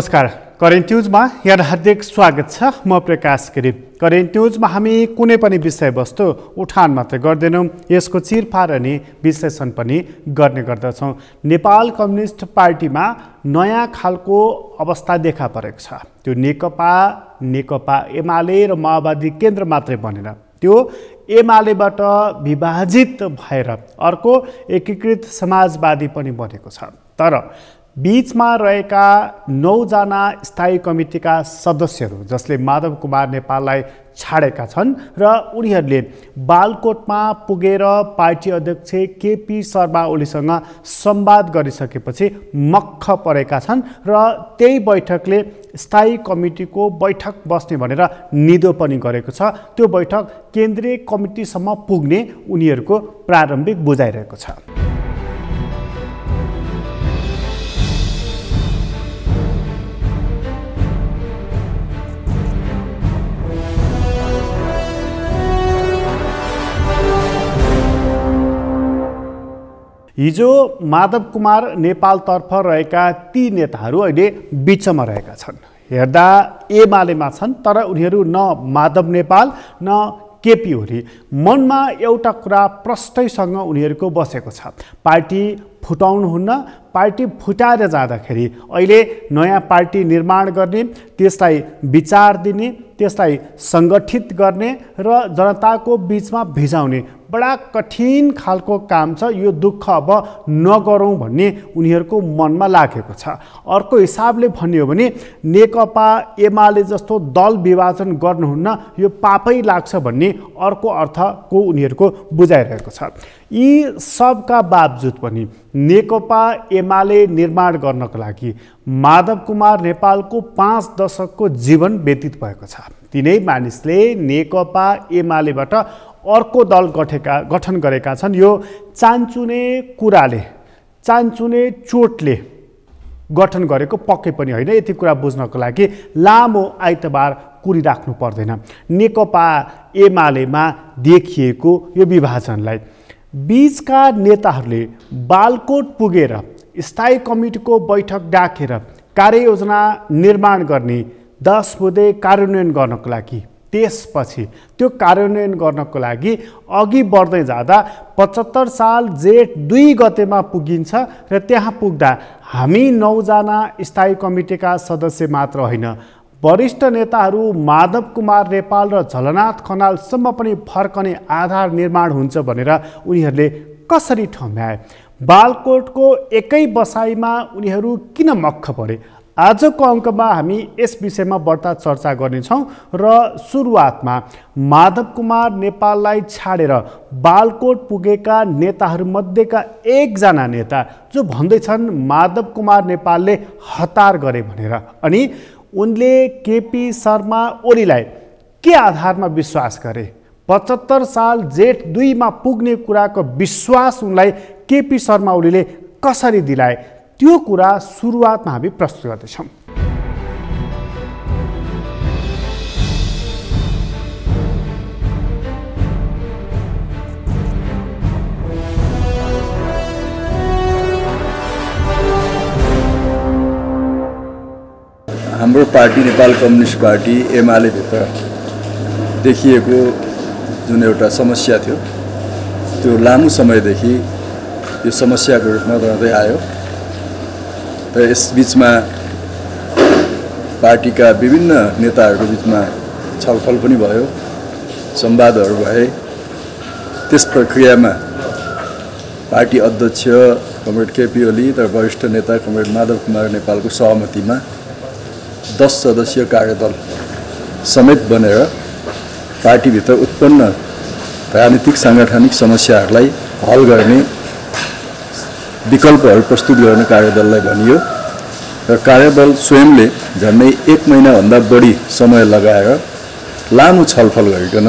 नमस्कार, करेन्ट न्युजमा यहाँ हार्दिक स्वागत छ। म प्रकाश गिरी। करेन्ट न्युजमा हामी कुनै पनि विषयवस्तु उठान मात्र गर्दैनौँ, यसको चिरफार अनि विश्लेषण पनि गर्ने गर्दछौँ। नेपाल कम्युनिस्ट पार्टीमा नयाँ खालको अवस्था देखा परेको छ। त्यो नेकपा एमाले र माओवादी केन्द्र मात्रै बनेन, त्यो एमालेबाट विभाजित भएर अर्को एकीकृत समाजवादी पनि बनेको छ। तर बीचमा रहेका 9 जना स्थायी कमिटीका सदस्यहरू जसले माधव कुमार नेपाललाई छाडेका छन् र उनीहरूले बालकोटमा पुगेर पार्टी अध्यक्ष केपी शर्मा ओलीसँग संवाद गरिसकेपछि मक्ख परेका छन् र त्यही बैठकले स्थायी कमिटीको बैठक बस्ने भनेर निदो पनि गरेको छ। त्यो बैठक केन्द्रीय कमिटीसम्म पुग्ने उनीहरूको प्रारम्भिक बुझाइरहेको छ। हिजो माधव कुमार नेपालतर्फ रहेका ती नेताहरू अहिले बिचमा रहेका छन्। हेर्दा एमालेमा छन्, तर उनीहरू न माधव नेपाल न केपी ओली। मनमा एउटा कुरा प्रष्टैसँग उनीहरूको बसेको छ, पार्टी फुटाउनुहुन्न। पार्टी फुटाएर जाँदाखेरि अहिले नयाँ पार्टी निर्माण गर्ने, त्यसलाई विचार दिने, त्यसलाई सङ्गठित गर्ने र जनताको बिचमा भिजाउने बडा कठिन खालको काम छ। यो दुःख अब नगरौँ भन्ने उनीहरूको मनमा लागेको छ। अर्को हिसाबले भन्ने हो भने नेकपा एमाले जस्तो दल विभाजन गर्नुहुन्न, यो पापै लाग्छ भन्ने अर्को अर्थको उनीहरूको बुझाइरहेको छ। यी सबका बावजुद पनि नेकपा एमाले निर्माण गर्नको लागि माधव कुमार नेपालको 5 दशकको जीवन व्यतीत भएको छ। तिनै मानिसले नेकपा एमालेबाट अर्को दल गठन गरेका छन्। यो चान्चुने कुराले, चान्चुने चोटले गठन गरेको पक्कै पनि होइन। यति कुरा बुझ्नको लागि लामो आइतबार कुरिराख्नु पर्दैन। नेकपा एमालेमा देखिएको यो विभाजनलाई बीचका नेताहरूले बालकोट पुगेर स्थायी कमिटीको बैठक डाकेर कार्ययोजना निर्माण गर्ने, 10 बुँदे कार्यान्वयन गर्नको लागि, त्यसपछि त्यो कार्यान्वयन गर्नको लागि अघि बढ्दै जाँदा 75 साल जेठ 2 गतेमा पुगिन्छ र त्यहाँ पुग्दा हामी 9 जना स्थायी कमिटीका सदस्य मात्र होइन, वरिष्ठ नेताहरू माधव कुमार नेपाल र झलनाथ खनालसम्म पनि फर्कने आधार निर्माण हुन्छ भनेर उनीहरूले कसरी ठम्याए? बालकोटको एकै बसाइमा उनीहरू किन मक्ख परे? आजको अङ्कमा हामी यस विषयमा बढ्ता चर्चा गर्नेछौँ र सुरुवातमा माधव कुमार नेपाललाई छाडेर बालकोट पुगेका नेताहरूमध्येका एकजना नेता जो भन्दैछन् माधव कुमार नेपालले हतार गरे भनेर, अनि उनले केपी शर्मा ओलीलाई के आधारमा विश्वास गरे? 75 साल जेठ 2 मा पुग्ने कुराको विश्वास उनलाई केपी शर्मा ओलीले कसरी दिलाए? त्यो कुरा सुरुवातमा हामी प्रस्तुत गर्दैछौँ। हाम्रो party Nepal communist party UML भित्र देखिएको जुन एउटा समस्या थियो, त्यो लामो समयदेखि यो समस्याको रूपमा रहँदै आयो र यस बीचमा पार्टीका विभिन्न नेताहरूको बीचमा छलफल पनि भयो, संवादहरू भए। त्यस प्रक्रियामा पार्टी अध्यक्ष कमरेड केपी ओली र वरिष्ठ नेता कमरेड माधव कुमार नेपालको सहमतिमा 10 सदस्यीय कार्यदल समेत बनेर पार्टीभित्र उत्पन्न राजनीतिक सांगठनिक समस्याहरूलाई हल गर्ने विकल्पहरू प्रस्तुत गर्ने कार्यदललाई भनियो र कार्यदल स्वयंले झन्डै 1 महिनाभन्दा बढी समय लगाएर लामो छलफल गरिकन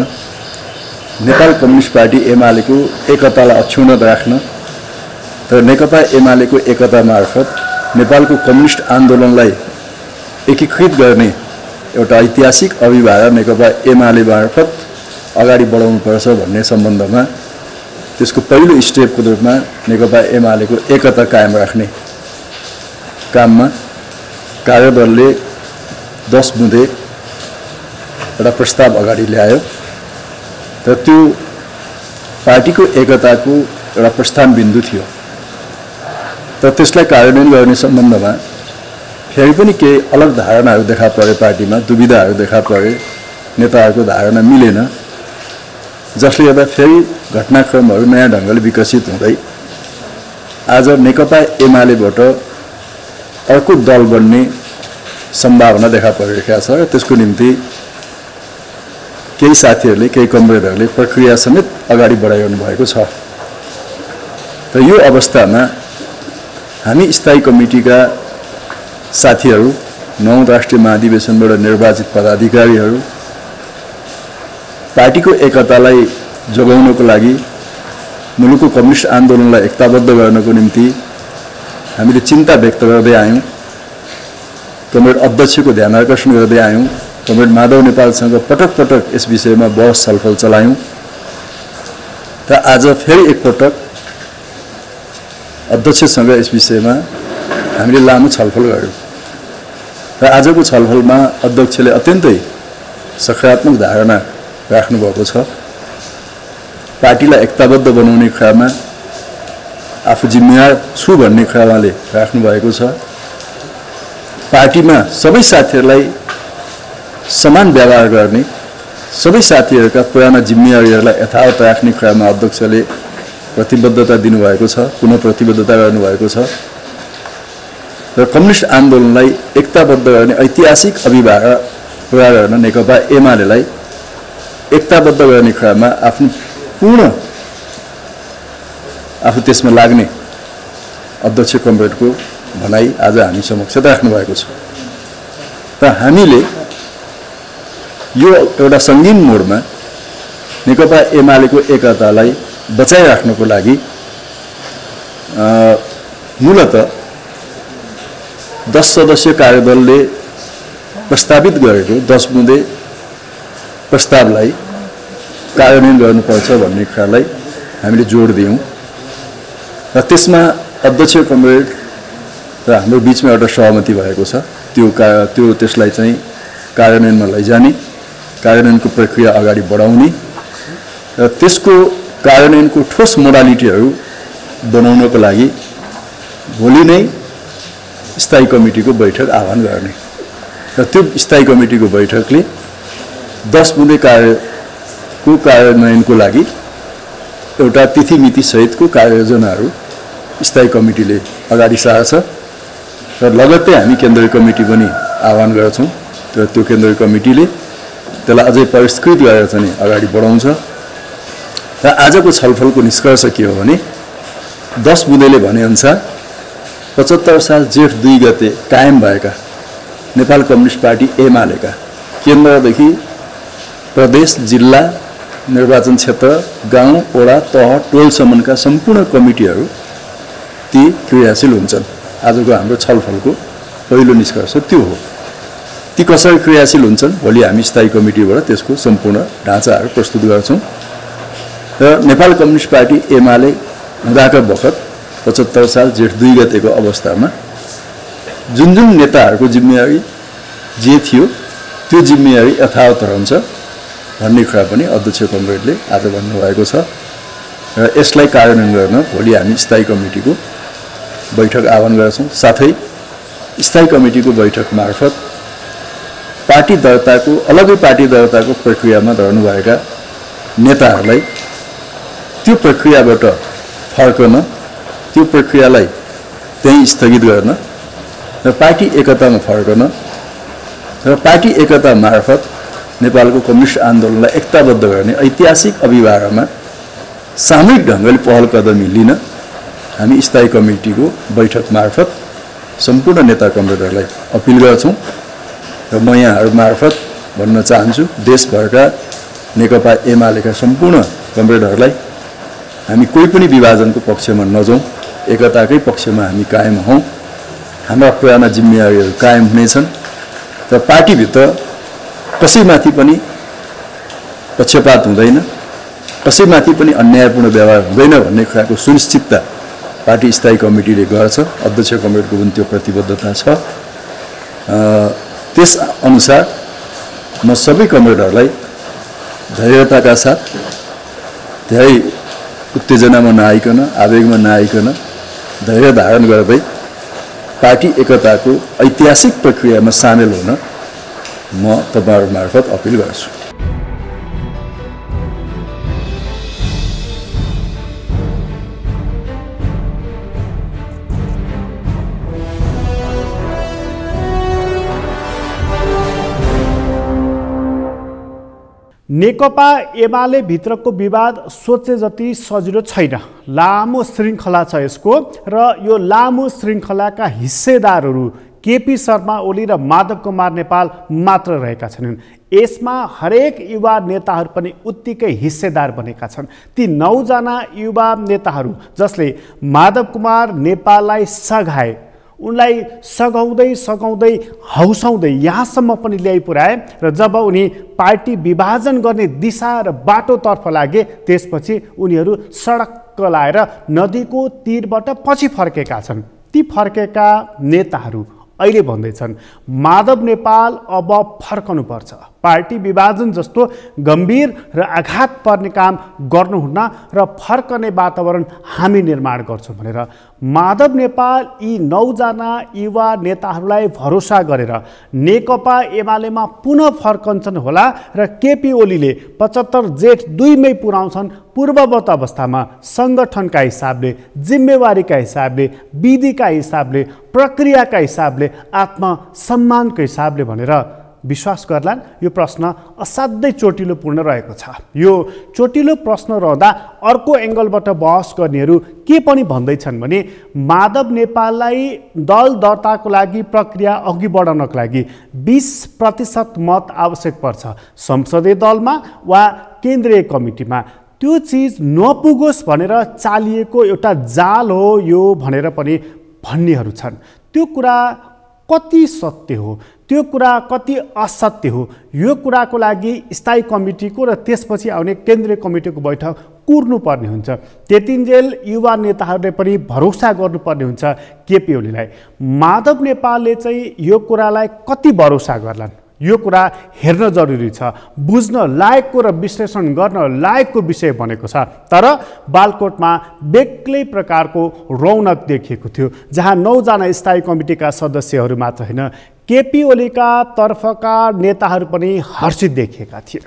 नेपाल कम्युनिस्ट पार्टी एमालेको एकतालाई अक्षुण्ण राख्न र नेकपा एमालेको एकता मार्फत नेपालको कम्युनिस्ट आन्दोलनलाई एकीकृत गर्ने एउटा ऐतिहासिक अभिवादन नेकपा एमाले मार्फत अगाडि बढाउनुपर्छ भन्ने सम्बन्धमा त्यसको पहिलो स्टेपको रूपमा नेकपा एमालेको एकता कायम राख्ने काममा कार्यदलले 10 बुँदे एउटा प्रस्ताव अगाडि ल्यायो र त्यो पार्टीको एकताको एउटा प्रस्थान बिन्दु थियो। तर त्यसलाई कार्यान्वयन गर्ने सम्बन्धमा फेरि पनि केही अलग धारणाहरू देखा परे, पार्टीमा दुविधाहरू देखा परे, नेताहरूको धारणा मिलेन, जसले गर्दा फेरि घटनाक्रमहरू नयाँ ढङ्गले विकसित हुँदै आज नेकपा एमालेबाट अर्को दल बन्ने सम्भावना देखा परिरहेको छ र त्यसको निम्ति केही साथीहरूले, केही कमरेडहरूले प्रक्रिया समेत अगाडि बढाइरहनु भएको छ। र यो अवस्थामा हामी स्थायी कमिटीका साथीहरू, 9 राष्ट्रिय महाधिवेशनबाट निर्वाचित पदाधिकारीहरू पार्टीको एकतालाई जोगाउनको लागि, मुलुकको कम्युनिस्ट आन्दोलनलाई एकताबद्ध गर्नको निम्ति हामीले चिन्ता व्यक्त गर्दै आयौँ। कमरेड अध्यक्षको ध्यान आकर्षण गर्दै आयौँ। कमरेड माधव नेपालसँग पटक पटक यस विषयमा बहस छलफल चलायौँ र आज फेरि एकपटक अध्यक्षसँग यस विषयमा हामीले लामो छलफल गर्यौँ र आजको छलफलमा अध्यक्षले अत्यन्तै सकारात्मक धारणा राख्नुभएको छ। पार्टीलाई एकताबद्ध बनाउने क्रममा आफू जिम्मेवार छु भन्ने क्रमले राख्नुभएको छ। पार्टीमा सबै साथीहरूलाई समान व्यवहार गर्ने, सबै साथीहरूका पुराना जिम्मेवारीहरूलाई यथावत राख्ने क्रममा अध्यक्षले प्रतिबद्धता दिनुभएको छ, पुनः प्रतिबद्धता गर्नुभएको छ र कम्युनिस्ट आन्दोलनलाई एकताबद्ध गर्ने ऐतिहासिक अभिभावक पुरा गर्न नेकपा एमालेलाई एकताबद्ध गर्ने क्रममा आफ्नो पूर्ण आफू त्यसमा लाग्ने अध्यक्ष कमरेडको भनाइ आज हामी समक्ष राख्नु भएको छ। र हामीले यो एउटा सङ्गीन मोडमा नेकपा एमालेको एकतालाई बचाइराख्नको लागि मूलतः 10 सदस्यीय कार्यदलले प्रस्तावित गरेको 10 बुँदे प्रस्तावलाई कार्यान्वयन गर्नुपर्छ भन्ने कुरालाई हामीले जोड दियौँ र त्यसमा अध्यक्ष कमरेड र हाम्रो बिचमा एउटा सहमति भएको छ। त्यसलाई चाहिँ कार्यान्वयनमा लैजाने, कार्यान्वयनको प्रक्रिया अगाडि बढाउने र त्यसको कार्यान्वयनको ठोस मोडालिटीहरू बनाउनको लागि भोलि नै स्थायी कमिटीको बैठक आह्वान गर्ने र त्यो स्थायी कमिटीको बैठकले 10 बुँदे कार्यको कार्यान्वयनको लागि एउटा तिथिमिति सहितको कार्ययोजनाहरू स्थायी कमिटीले अगाडि सार्छ र लगत्तै हामी केन्द्रीय कमिटी पनि आह्वान गर्छौँ र त्यो केन्द्रीय कमिटीले त्यसलाई अझै परिष्कृत गरेर चाहिँ अगाडि बढाउँछ। र आजको छलफलको निष्कर्ष के हो भने 10 बुँदेले भनेअनुसार 75 साल जेठ 2 गते कायम भएका नेपाल कम्युनिस्ट पार्टी एमालेका केन्द्रदेखि प्रदेश, जिल्ला, निर्वाचन क्षेत्र, गाउँ, वडा, तह, टोलसम्मका सम्पूर्ण कमिटीहरू ती क्रियाशील हुन्छन्। आजको हाम्रो छलफलको पहिलो निष्कर्ष त्यो हो। ती कसरी क्रियाशील हुन्छन् भोलि हामी स्थायी कमिटीबाट त्यसको सम्पूर्ण ढाँचाहरू प्रस्तुत गर्छौँ र नेपाल कम्युनिस्ट पार्टी एमाले हुँदाका बखत 75 साल जेठ 2 गतेको अवस्थामा जुन नेताहरूको जिम्मेवारी जे थियो त्यो जिम्मेवारी यथावत रहन्छ भन्ने कुरा पनि अध्यक्ष कमरेडले आज भन्नुभएको छ र यसलाई कार्यान्वयन गर्न भोलि हामी स्थायी कमिटीको बैठक आह्वान गर्छौँ। साथै स्थायी कमिटीको बैठक मार्फत पार्टी दर्ताको अलग्गै पार्टी दर्ताको प्रक्रियामा रहनुभएका नेताहरूलाई त्यो प्रक्रियाबाट फर्कन, त्यो प्रक्रियालाई त्यही स्थगित गर्न र पार्टी एकतामा फर्कन र पार्टी एकता मार्फत नेपालको कम्युनिस्ट आन्दोलनलाई एकताबद्ध गर्ने ऐतिहासिक अभिभावकमा सामूहिक ढङ्गले पहल कदमी लिन हामी स्थायी कमिटीको बैठक मार्फत सम्पूर्ण नेता कमरेडहरूलाई अपिल गर्छौँ र म यहाँहरू मार्फत भन्न चाहन्छु देशभरका नेकपा एमालेका सम्पूर्ण कमरेडहरूलाई हामी कोही पनि विभाजनको पक्षमा नजाउँ, एकताकै पक्षमा हामी कायम हौँ। हाम्रा पुराना जिम्मेवारीहरू कायम हुनेछन् र पार्टीभित्र कसैमाथि पनि पक्षपात हुँदैन, कसैमाथि पनि अन्यायपूर्ण व्यवहार हुँदैन भन्ने कुराको सुनिश्चितता पार्टी स्थायी कमिटीले गर्छ। अध्यक्ष कमरेडको पनि त्यो प्रतिबद्धता छ र त्यस अनुसार म सबै कमरेडहरूलाई धैर्यताका साथ धेरै उत्तेजनामा नआइकन आवेगमा नआइकन धैर्य धारण गर्दै पार्टी एकताको ऐतिहासिक प्रक्रियामा सामेल हुन म तपाईहरु मार्फत अपिल गर्छु। नेकपा एमाले भित्रको विवाद सोचे जति सजिलो छैन। लामो श्रृङ्खला छ यसको र यो लामो श्रृङ्खलाका हिस्सेदारहरू केपी शर्मा ओली र माधव कुमार नेपाल मात्र रहेका छन्। यसमा हरेक युवा नेताहरू पनि उत्तिकै हिस्सेदार बनेका छन्। ती 9 जना युवा नेताहरू जसले माधव कुमार नेपाललाई सघाए, उनलाई सघाउँदै हौसाउँदै यहाँसम्म पनि ल्याइ पुर्याए र जब उनी पार्टी विभाजन गर्ने दिशा र बाटोतर्फ लागे त्यसपछि उनीहरू सडक लाएर नदीको तीरबाट पछि फर्केका छन्। ती फर्केका नेताहरू अहिले भन्दैछन् माधव नेपाल अब फर्कनुपर्छ, पार्टी विभाजन जस्तो गम्भीर र आघात पर्ने काम गर्नुहुन्न र फर्कने वातावरण हामी निर्माण गर्छौँ भनेर माधव नेपाल यी 9 जना युवा नेताहरूलाई भरोसा गरेर नेकपा एमालेमा पुनः फर्कन्छन् होला र केपी ओलीले 75 जेठ 2 मै पुर्याउँछन् पूर्ववत अवस्थामा सङ्गठनका हिसाबले, जिम्मेवारीका हिसाबले, विधिका हिसाबले, प्रक्रियाका हिसाबले, आत्मसम्मानका हिसाबले भनेर विश्वास गर्लान्। यो प्रश्न असाध्यै चोटिलोपूर्ण रहेको छ। यो चोटिलो प्रश्न रहँदा अर्को एङ्गलबाट बहस गर्नेहरू के पनि भन्दैछन् भने माधव नेपाललाई दल दर्ताको लागि प्रक्रिया अघि बढाउनको लागि 20% मत आवश्यक पर्छ संसदीय दलमा वा केन्द्रीय कमिटीमा। त्यो चिज नपुगोस् भनेर चालिएको एउटा जाल हो यो भनेर पनि भन्नेहरू छन्। त्यो कुरा कति सत्य हो, त्यो कुरा कति असत्य हो, यो कुराको लागि स्थायी कमिटीको र त्यसपछि आउने केन्द्रीय कमिटीको बैठक कुर्नुपर्ने हुन्छ। त्यतिन्जेल युवा नेताहरूले पनि भरोसा गर्नुपर्ने हुन्छ केपी ओलीलाई। माधव नेपालले चाहिँ यो कुरालाई कति भरोसा गर्लान् यो कुरा हेर्न जरुरी छ। बुझ्न लायकको र विश्लेषण गर्न लायकको विषय बनेको छ। तर बालकोटमा बेग्लै प्रकारको रौनक देखिएको थियो जहाँ 9 जना स्थायी कमिटीका सदस्यहरू मात्र होइन केपी ओलीका तर्फका नेताहरू पनि हर्षित देखिएका थिए।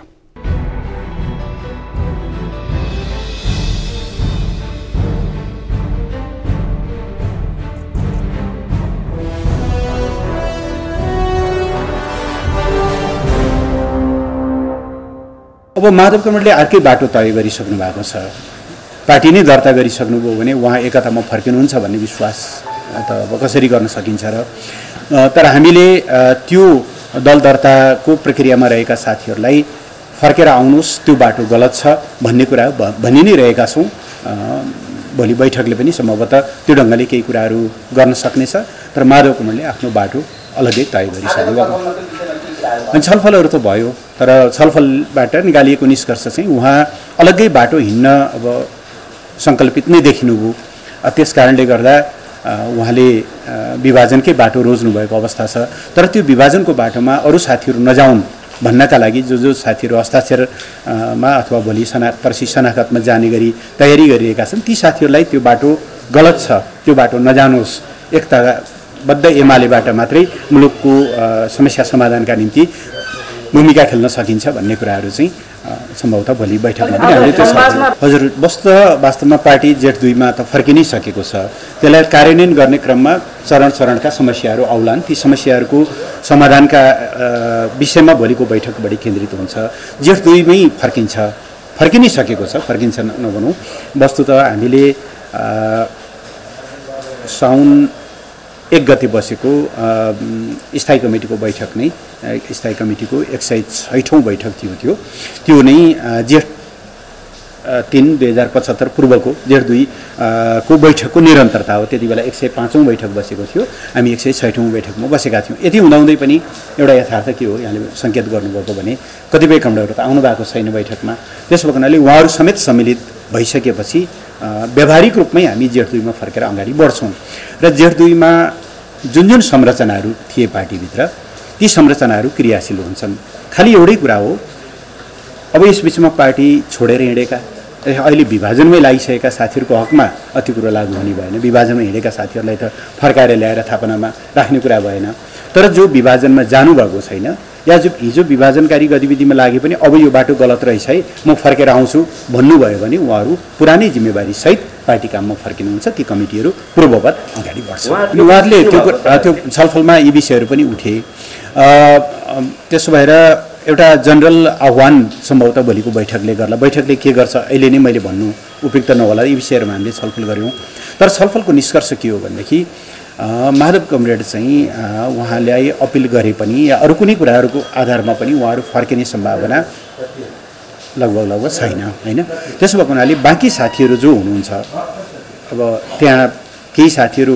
अब माधव कुमारले अर्कै बाटो तय गरिसक्नु भएको छ। पार्टी नै दर्ता गरिसक्नुभयो भने उहाँ एकतामा फर्किनुहुन्छ भन्ने विश्वास त अब कसरी गर्न सकिन्छ र। तर हामीले त्यो दल दर्ताको प्रक्रियामा रहेका साथीहरूलाई फर्केर आउनुहोस्, त्यो बाटो गलत छ भन्ने कुरा भनि नै रहेका छौँ। भोलि बैठकले पनि सम्भवतः त्यो ढङ्गले केही कुराहरू गर्न सक्नेछ। तर माधव कुमारले आफ्नो बाटो अलग्गै तय गरिसक्नु भएको। अनि छलफलहरू त भयो, तर छलफलबाट निकालिएको निष्कर्ष चाहिँ उहाँ अलग्गै बाटो हिँड्न अब सङ्कल्पित नै देखिनुभयो। त्यस कारणले गर्दा उहाँले विभाजनकै बाटो रोज्नुभएको अवस्था छ। तर त्यो विभाजनको बाटोमा अरू साथीहरू नजाउन् भन्नका लागि जो साथीहरू हस्ताक्षरमा अथवा भोलि पर्सि शनाखतमा जाने गरी तयारी गरिरहेका छन् ती साथीहरूलाई त्यो बाटो गलत छ, त्यो बाटो नजानुहोस्, एकताबद्ध एमालेबाट मात्रै मुलुकको समस्या समाधानका निम्ति भूमिका खेल्न सकिन्छ भन्ने कुराहरू चाहिँ सम्भवतः भोलि बैठकमा पनि हामीले त्यो हजुर वास्तवमा पार्टी जेठ 2 मा त फर्कि नै सकेको छ। त्यसलाई कार्यान्वयन गर्ने क्रममा चरणका समस्याहरू आउलान्। ती समस्याहरूको समाधानका विषयमा भोलिको बैठक बढी केन्द्रित हुन्छ। जेठ 2 मै फर्कि नै सकेको छ, फर्किन्छ नभनौँ। वस्तुतः हामीले साउन 1 गते बसेको स्थायी कमिटीको बैठक नै स्थायी कमिटीको 106औं बैठक थियो। त्यो नै जेठ 3 2075 पूर्वको जेठ 2 को बैठकको निरन्तरता हो। त्यति बेला 105औं बैठक बसेको थियो, हामी 106औं बैठकमा बसेका थियौँ। यति हुँदाहुँदै पनि एउटा यथार्थ के हो यहाँले सङ्केत गर्नुभएको भने कतिपय कमरेडहरू त आउनु भएको छैन बैठकमा। त्यसो भएकोले उहाँहरू समेत सम्मिलित भइसकेपछि व्यावहारिक रूपमै हामी जेठ 2 मा फर्केर अगाडि बढ्छौँ र जेठ 2 मा जुन जुन संरचनाहरू थिए पार्टीभित्र ती संरचनाहरू क्रियाशील हुन्छन्। खालि एउटै कुरा हो, अब यस बिचमा पार्टी छोडेर हिँडेका अहिले विभाजनमै लागिसकेका साथीहरूको हकमा अति कुरो लागू हुने भएन। विभाजनमा हिँडेका साथीहरूलाई त फर्काएर ल्याएर थापनामा राख्ने कुरा भएन। तर जो विभाजनमा जानुभएको छैन या जो हिजो विभाजनकारी गतिविधिमा लागे पनि अब यो बाटो गलत रहेछ है म फर्केर आउँछु भन्नुभयो भने उहाँहरू पुरानै जिम्मेवारी सहित पार्टी काममा फर्किनुहुन्छ। ती कमिटीहरू पूर्ववत अगाडि बढ्छ। उहाँहरूले त्यो छलफलमा यी विषयहरू पनि उठे। त्यसो भएर एउटा जनरल आह्वान सम्भवतः भोलिको बैठकले गर्ला। बैठकले के गर्छ अहिले नै मैले भन्नु उपयुक्त नहोला। यी विषयहरूमा हामीले छलफल गऱ्यौँ। तर छलफलको निष्कर्ष के हो भनेदेखि माधव कमरेड चाहिँ उहाँलाई अपिल गरे पनि या अरू कुनै कुराहरूको आधारमा पनि उहाँहरू फर्किने सम्भावना लगभग छैन होइन। त्यसो भएको हुनाले बाँकी साथीहरू जो हुनुहुन्छ, अब त्यहाँ केही साथीहरू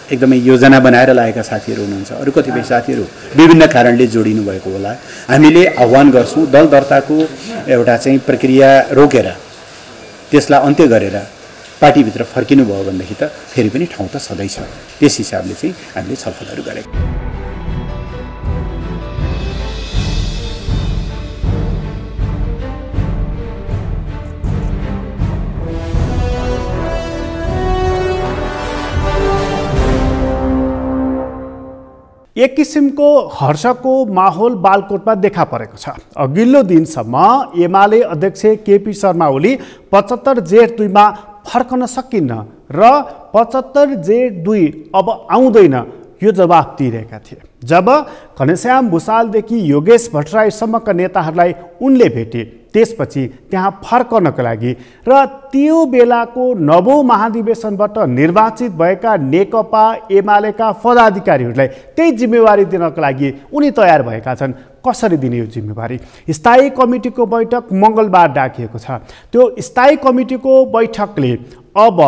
एकदमै योजना बनाएर लागेका साथीहरू हुनुहुन्छ, अरू कतिपय साथीहरू विभिन्न कारणले जोडिनु भएको होला। हामीले आह्वान गर्छौँ दल दर्ताको एउटा चाहिँ प्रक्रिया रोकेर त्यसलाई अन्त्य गरेर पार्टीभित्र फर्किनु भयो भनेदेखि त फेरि पनि ठाउँ त सधैँ छ। त्यस हिसाबले चाहिँ हामीले छलफलहरू गरेका। एक किसिमको हर्षको माहौल बालकोटमा देखा परेको छ। अघिल्लो दिनसम्म एमाले अध्यक्ष केपी शर्मा ओली 75/2 मा फर्कन सकिन्न र 75/2 अब आउँदैन यो जवाफ दिइरहेका थिए। जब घनश्याम भुसालदेखि योगेश भट्टराईसम्मका नेताहरूलाई उनले भेटे त्यसपछि त्यहाँ फर्कनको लागि र त्यो बेलाको नवौं महाधिवेशनबाट निर्वाचित भएका नेकपा एमालेका पदाधिकारीहरूलाई त्यही जिम्मेवारी दिनको लागि उनी तयार भएका छन्। कसरी दिने यो जिम्मेवारी? स्थायी कमिटीको बैठक मङ्गलबार डाकिएको छ। त्यो स्थायी कमिटीको बैठकले अब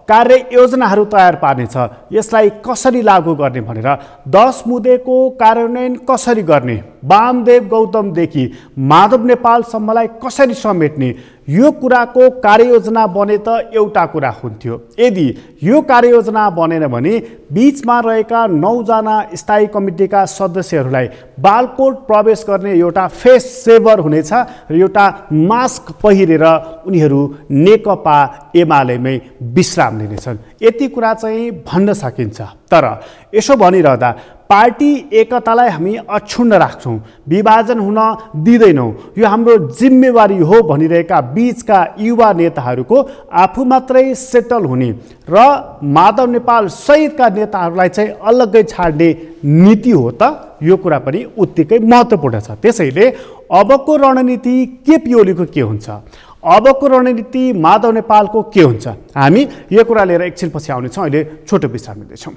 कार्ययोजनाहरू तयार पार्नेछ। यसलाई कसरी लागू गर्ने भनेर 10 मुदेको कार्यान्वयन कसरी गर्ने, वामदेव गौतमदेखि माधव नेपालसम्मलाई कसरी समेट्ने, यो कुराको कार्ययोजना बने त एउटा कुरा हुन्थ्यो। यदि यो कार्ययोजना बनेन भने बीचमा रहेका 9 जना स्थायी कमिटीका सदस्यहरूलाई बालकोट प्रवेश गर्ने एउटा फेस सेभर हुनेछ र एउटा मास्क पहिरेर उनीहरू नेकपा एमालेमै विश्राम लिनेछन्। यति कुरा चाहिँ भन्न सकिन्छ। तर यसो भनिरहँदा पार्टी एकतालाई हामी अक्षुण्ण राख्छौँ, विभाजन हुन दिँदैनौँ, यो हाम्रो जिम्मेवारी हो भनिरहेका बीचका युवा नेताहरूको आफू मात्रै सेटल हुने र माधव नेपाल सहितका नेताहरूलाई चाहिँ अलग्गै छाड्ने नीति हो त? यो कुरा पनि उत्तिकै महत्त्वपूर्ण छ। त्यसैले अबको रणनीति केपी ओलीको के हुन्छ, अबको रणनीति माधव नेपालको के हुन्छ, हामी यो कुरा लिएर एकछिनपछि आउनेछौँ। अहिले छोटो विश्राम लिँदैछौँ।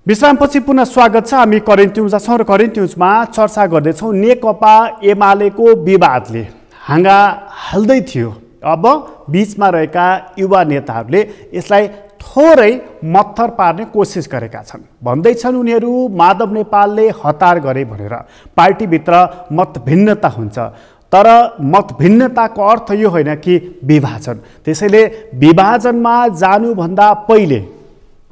विश्रामपछि पुनः स्वागत छ। हामी करेन्ट न्युजमा छौँ र करेन्ट न्युजमा चर्चा गर्दैछौँ नेकपा एमालेको विवादले हाँगा हाल्दै थियो। अब बीचमा रहेका युवा नेताहरूले यसलाई थोरै मत्थर पार्ने कोसिस गरेका छन्। भन्दैछन् उनीहरू माधव नेपालले हतार गरे भनेर। पार्टीभित्र मतभिन्नता हुन्छ, तर मतभिन्नताको अर्थ यो होइन कि विभाजन। त्यसैले विभाजनमा जानुभन्दा पहिले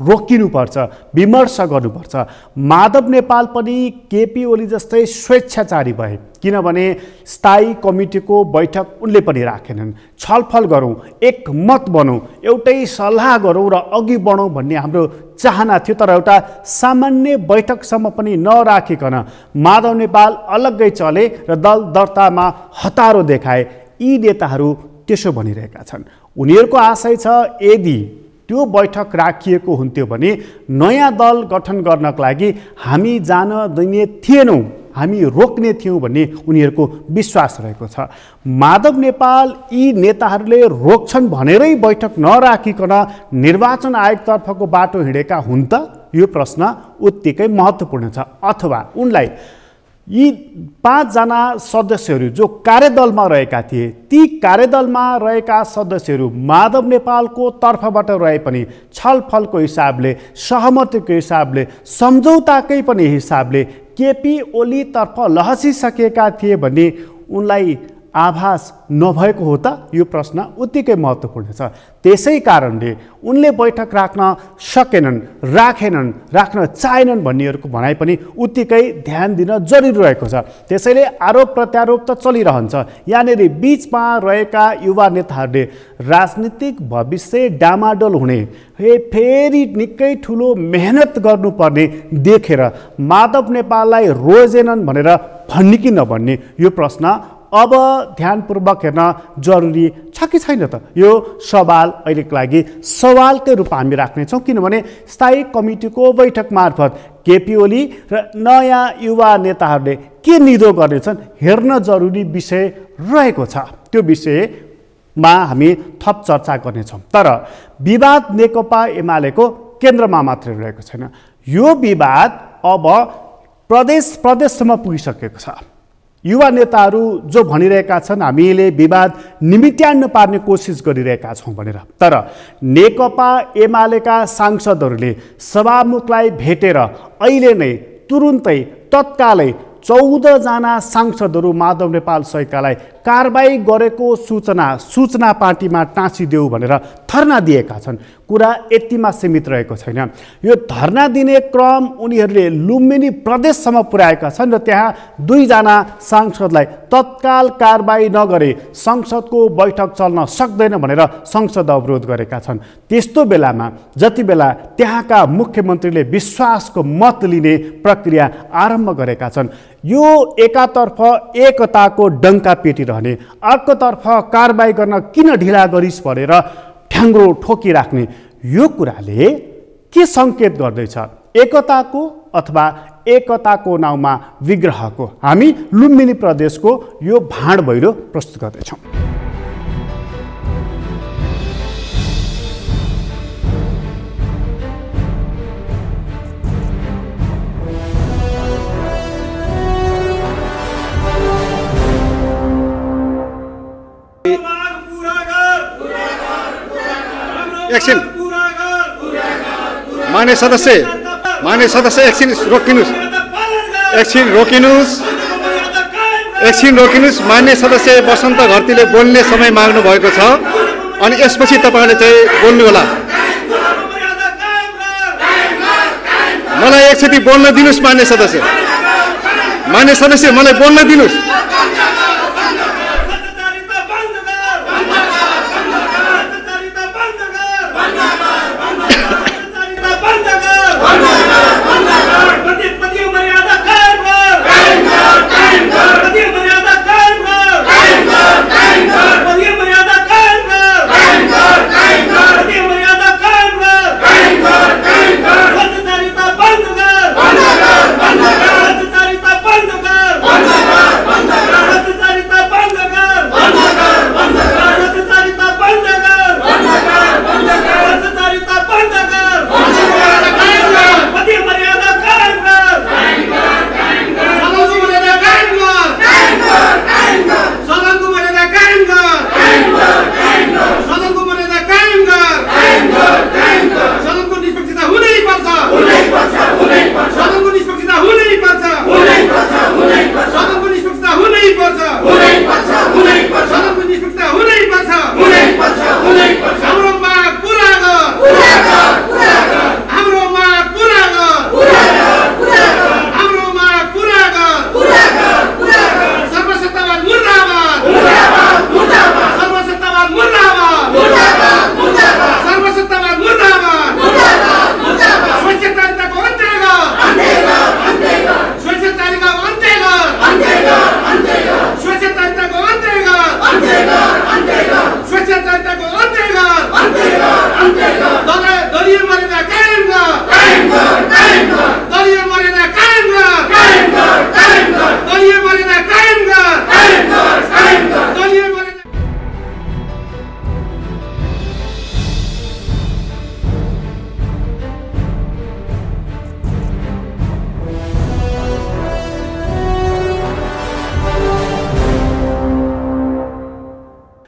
रोकिनुपर्छ, विमर्श गर्नुपर्छ। माधव नेपाल पनि केपी ओली जस्तै स्वेच्छाचारी भए, किनभने स्थायी कमिटीको बैठक उनले पनि राखेनन्। छलफल गरौँ, एक मत बनौँ, एउटै सल्लाह गरौँ र अघि बढौँ भन्ने हाम्रो चाहना थियो। तर एउटा सामान्य बैठकसम्म पनि नराखिकन माधव नेपाल अलग्गै चले र दल दर्तामा हतारो देखाए। यी नेताहरू त्यसो भनिरहेका छन्। उनीहरूको आशय छ यदि त्यो बैठक राखिएको हुन्थ्यो भने नयाँ दल गठन गर्नको लागि हामी जान दिने थिएनौँ, हामी रोक्ने थियौँ भन्ने उनीहरूको विश्वास रहेको छ। माधव नेपाल यी नेताहरूले रोक्छन् भनेरै बैठक नराखिकन निर्वाचन आयोगतर्फको बाटो हिँडेका हुन् त? यो प्रश्न उत्तिकै महत्त्वपूर्ण छ। अथवा उनलाई यी 5 जना सदस्यहरू जो कार्यदलमा रहेका थिए, ती कार्यदलमा रहेका सदस्यहरू माधव नेपालको तर्फबाट रहे पनि छलफलको हिसाबले, सहमतिको हिसाबले, सम्झौताकै पनि हिसाबले केपी ओलीतर्फ लहसिसकेका थिए भन्ने उनलाई आभास नभएको हो त? यो प्रश्न उत्तिकै महत्त्वपूर्ण छ। त्यसै कारणले उनले बैठक राख्न सकेनन्, राख्न चाहेनन् भन्नेहरूको भनाइ पनि उत्तिकै ध्यान दिन जरुरी रहेको छ। त्यसैले आरोप प्रत्यारोप त चलिरहन्छ। यहाँनिर बीचमा रहेका युवा नेताहरूले राजनीतिक भविष्य डामाडोल हुने, फेरि निकै ठुलो मेहनत गर्नुपर्ने देखेर माधव नेपाललाई रोजेनन् भनेर भन्ने कि नभन्ने, यो प्रश्न अब ध्यानपूर्वक हेर्न जरुरी छ कि छैन त? यो सवाल अहिलेको लागि सवालकै रूपमा हामी राख्नेछौँ, किनभने स्थायी कमिटीको बैठक मार्फत केपी ओली र नयाँ युवा नेताहरूले के निधो गर्नेछन् हेर्न जरुरी विषय रहेको छ। त्यो विषयमा हामी थप चर्चा गर्नेछौँ। तर विवाद नेकपा एमालेको केन्द्रमा मात्रै रहेको छैन। यो विवाद अब प्रदेशसम्म पुगिसकेको छ। युवा नेताहरू जो भनिरहेका छन् हामीले विवाद निमित्यान्न पार्ने कोसिस गरिरहेका छौँ भनेर, तर नेकपा एमालेका सांसदहरूले सभामुखलाई भेटेर अहिले नै तुरुन्तै तत्कालै 14 जना सांसदहरू माधव नेपाल सैकालाई कारबाही गरेको सूचना पार्टीमा टाँसिदेऊ भनेर धरना दिएका छन्। कुरा यतिमा सीमित रहेको छैन। यो धरना दिने क्रम उनीहरूले लुम्बिनी प्रदेशसम्म पुर्याएका छन् र त्यहाँ 2 जना सांसदलाई तत्काल कारबाही नगरे संसदको बैठक चल्न सक्दैन भनेर संसद अवरोध गरेका छन्। त्यस्तो बेलामा जति बेला त्यहाँका मुख्यमन्त्रीले विश्वासको मत लिने प्रक्रिया आरम्भ गरेका छन्, यो एकातर्फ एकताको डङ्का पेटिरहने, अर्कोतर्फ कारबाही गर्न किन ढिला गरिस् भनेर ठ्याङ्ग्रो ठोकिराख्ने, यो कुराले के सङ्केत गर्दैछ? एकताको अथवा एकताको नाउँमा विग्रहको? हामी लुम्बिनी प्रदेशको यो भाँड भैरो प्रस्तुत गर्दैछौँ। एकछिन मान्य सदस्य एकछिन रोकिनुहोस्। मान्य सदस्य वसन्त घरतीले बोल्ने समय माग्नु भएको छ अनि यसपछि तपाईहरुले चाहिँ बोल्नु होला। मलाई एकचोटि बोल्न दिनुस् मान्य सदस्य मलाई बोल्न दिनुस्।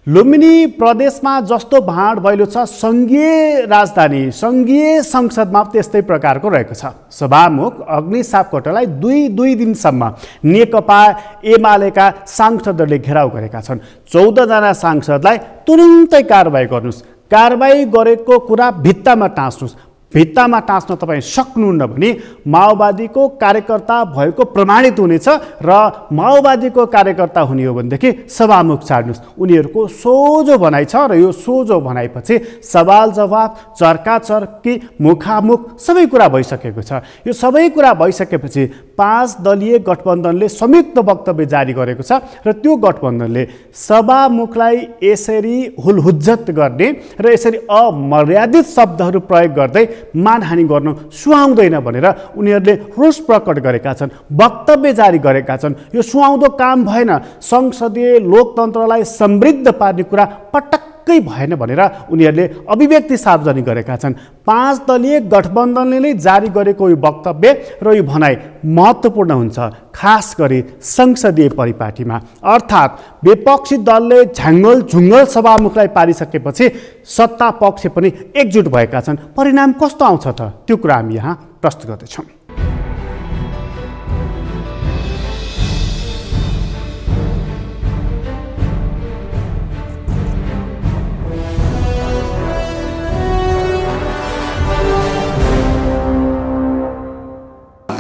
लुम्बिनी प्रदेशमा जस्तो भाँड भैलो छ सङ्घीय राजधानी सङ्घीय संसदमा त्यस्तै प्रकारको रहेको छ। सभामुख अग्नि सापकोटालाई दुई दिनसम्म नेकपा एमालेका सांसदहरूले घेराउ गरेका छन्। 14 जना सांसदलाई तुरुन्तै कारबाही गर्नुस्, कारबाही गरेको कुरा भित्तामा टाँच्नुस्, भित्तामा टाँच्न तपाईँ सक्नुहुन्न भने माओवादीको कार्यकर्ता भएको प्रमाणित हुनेछ र माओवादीको कार्यकर्ता हुने हो भनेदेखि सभामुख छाड्नुहोस्। उनीहरूको सोझो भनाइ छ र यो सोझो भनाइपछि सवाल जवाफ चर्काचर्की मुखामुख सबै कुरा भइसकेको छ। यो सबै कुरा भइसकेपछि 5 दलीय गठबन्धनले संयुक्त वक्तव्य जारी गरेको छ र त्यो गठबन्धनले सभामुखलाई यसरी हुलहुज्जत गर्ने र यसरी अमर्यादित शब्दहरू प्रयोग गर्दै मानहानि गर्न सुहाउँदैन भनेर उनीहरूले रोष प्रकट गरेका छन्, वक्तव्य जारी गरेका छन्। यो सुहाउँदो काम भएन, संसदीय लोकतन्त्रलाई समृद्ध पार्ने कुरा पटक्कै भएन भनेर उनीहरूले अभिव्यक्ति सार्वजनिक गरेका छन्। 5 दलीय गठबन्धनले नै जारी गरेको यो वक्तव्य र यो भनाइ महत्त्वपूर्ण हुन्छ, खास गरी संसदीय परिपाटीमा। अर्थात् विपक्षी दलले झ्याङ्गल झुङ्गल सभामुखलाई पारिसकेपछि सत्ता पक्ष पनि एकजुट भएका छन्। परिणाम कस्तो आउँछ त त्यो कुरा हामी यहाँ प्रस्तुत गर्दैछौँ।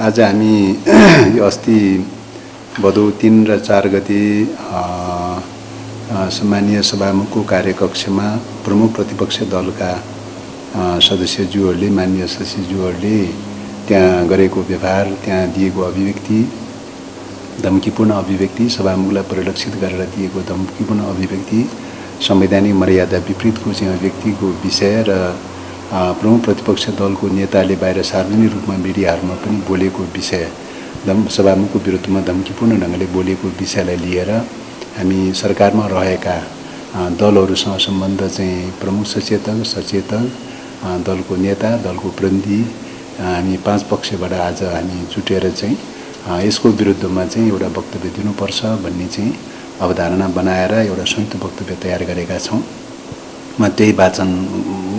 आज हामी यो अस्ति भदौ 3 र 4 गते सम्मानीय सभामुखको कार्यकक्षमा प्रमुख प्रतिपक्ष दलका सदस्यज्यूहरूले, माननीय सदस्यज्यूहरूले त्यहाँ गरेको व्यवहार, त्यहाँ दिएको अभिव्यक्ति, धम्कीपूर्ण अभिव्यक्ति, सभामुखलाई परिलक्षित गरेर दिएको धम्कीपूर्ण अभिव्यक्ति, संवैधानिक मर्यादा विपरीतको चाहिँ अभिव्यक्तिको विषय र प्रमुख प्रतिपक्ष दलको नेताले बाहिर सार्वजनिक रूपमा मिडियाहरूमा पनि बोलेको विषय, सभामुखको विरुद्धमा धम्कीपूर्ण ढङ्गले बोलेको विषयलाई लिएर हामी सरकारमा रहेका दलहरूसँग सम्बन्ध चाहिँ प्रमुख सचेतक, दलको नेता, दलको प्रतिनिधि, हामी 5 पक्षबाट आज हामी जुटेर चाहिँ यसको विरुद्धमा चाहिँ एउटा वक्तव्य दिनुपर्छ भन्ने चाहिँ अवधारणा बनाएर एउटा संयुक्त वक्तव्य तयार गरेका छौँ। म त्यही वाचन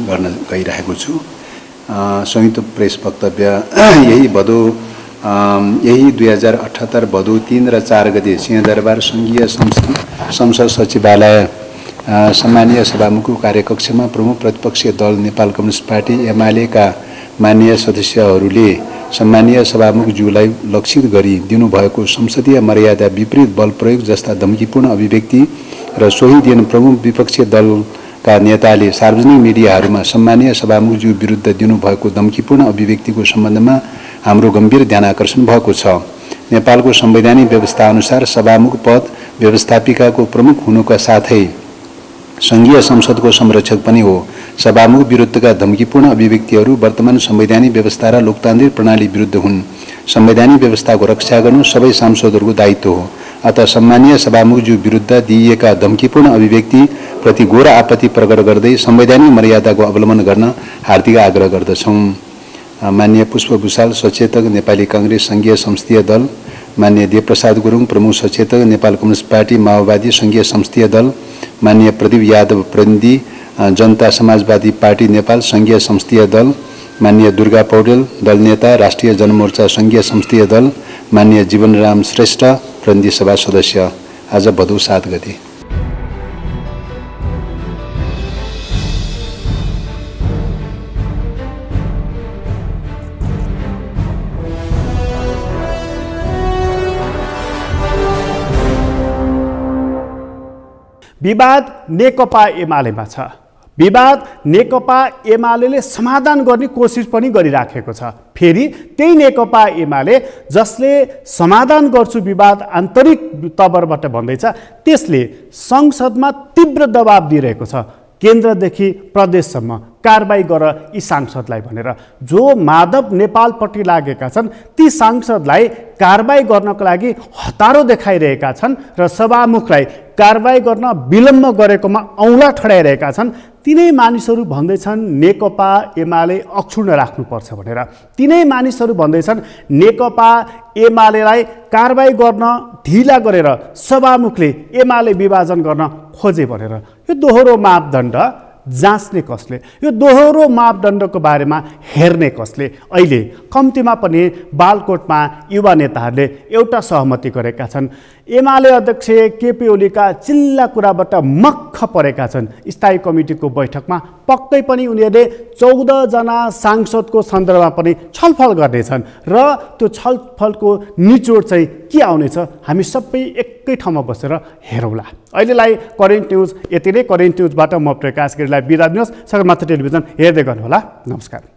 गर्न गइरहेको छु। संयुक्त प्रेस वक्तव्य यही 2078 भदौ 3 र 4 गते सिंहदरबार सङ्घीय संसद सचिवालय सम्मानीय सभामुखको कार्यकक्षमा प्रमुख प्रतिपक्षीय दल नेपाल कम्युनिस्ट पार्टी एमालेका माननीय सदस्यहरूले सम्मानीय सभामुखज्यूलाई लक्षित गरी दिनुभएको संसदीय मर्यादा विपरीत बल प्रयोग जस्ता धम्कीपूर्ण अभिव्यक्ति र सोही दिन प्रमुख विपक्षीय दलका नेताले सार्वजनिक मिडियाहरूमा सम्मानीय सभामुखज्यू विरुद्ध दिनुभएको धम्कीपूर्ण अभिव्यक्तिको सम्बन्धमा हाम्रो गम्भीर ध्यानाकर्षण भएको छ। नेपालको संवैधानिक व्यवस्था अनुसार सभामुख पद व्यवस्थापिकाको प्रमुख हुनुका साथै संघीय संसदको संरक्षक पनि हो। सभामुख विरुद्धका धम्कीपूर्ण अभिव्यक्तिहरू वर्तमान संवैधानिक व्यवस्था र लोकतान्त्रिक प्रणाली विरुद्ध हुन्। संवैधानिक व्यवस्थाको रक्षा गर्नु सबै सांसदहरूको दायित्व हो। अतः सम्मानीय सभामुखज्यू विरुद्ध दिइएका धम्कीपूर्ण अभिव्यक्ति प्रति घोर आपत्ति प्रकट गर्दै संवैधानिक मर्यादाको अवलम्बन गर्न हार्दिक आग्रह गर्दछौँ। माननीय पुष्प भुषाल सचेतक नेपाली कांग्रेस संघीय संसदीय दल, माननीय देवप्रसाद गुरुङ प्रमुख सचेतक नेपाल कम्युनिस्ट पार्टी माओवादी संघीय संसदीय दल, माननीय प्रदीप यादव प्रतिनिधि जनता समाजवादी पार्टी नेपाल संघीय संसदीय दल, माननीय दुर्गा पौडेल दल नेता राष्ट्रिय जनमोर्चा संघीय संसदीय दल, माननीय जीवनराम श्रेष्ठ प्रतिनिधि सभा सदस्य। आज भदौ 7 गते विवाद नेकपा एमालेमा छ। विवाद नेकपा एमाले समाधान गर्ने कोसिस पनि गरिराखेको छ। फेरि त्यही नेकपा एमाले जसले समाधान गर्छु विवाद आन्तरिक तवरबाट भन्दैछ, त्यसले संसदमा तीव्र दबाब दिइरहेको छ। केन्द्रदेखि प्रदेशसम्म कारबाही गर यी सांसदलाई भनेर। जो माधव नेपालपट्टि लागेका छन् ती सांसदलाई कारबाही गर्नको लागि हतारो देखाइरहेका छन् र सभामुखलाई कारबाही गर्न विलम्ब गरेकोमा औँला ठडाइरहेका छन्। तिनै मानिसहरू भन्दैछन् नेकपा एमाले अक्षुण्ण राख्नुपर्छ भनेर। तिनै मानिसहरू भन्दैछन् नेकपा एमालेलाई कारबाही गर्न ढिला गरेर सभामुखले एमाले विभाजन गर्न खोजे भनेर। यो दोहोरो मापदण्ड जाँच्ने कसले? यो दोहोरो मापदण्डको बारेमा हेर्ने कसले? अहिले कम्तीमा पनि बालकोटमा युवा नेताहरूले एउटा सहमति गरेका छन्। एमाले अध्यक्ष केपी ओलीका चिल्ला कुराबाट मक्ख परेका छन्। स्थायी कमिटीको बैठकमा पक्कै पनि उनीहरूले 14 जना सांसदको सन्दर्भमा पनि छलफल गर्नेछन् र त्यो छलफलको निचोड चाहिँ के आउनेछ हामी सबै एकै ठाउँमा बसेर हेरौँला। अहिलेलाई करेन्ट न्युज यति नै। करेन्ट न्युजबाट म प्रकाश गिरीलाई बिदा दिनुहोस्। सगरमाथा टेलिभिजन हेर्दै गर्नुहोला। नमस्कार।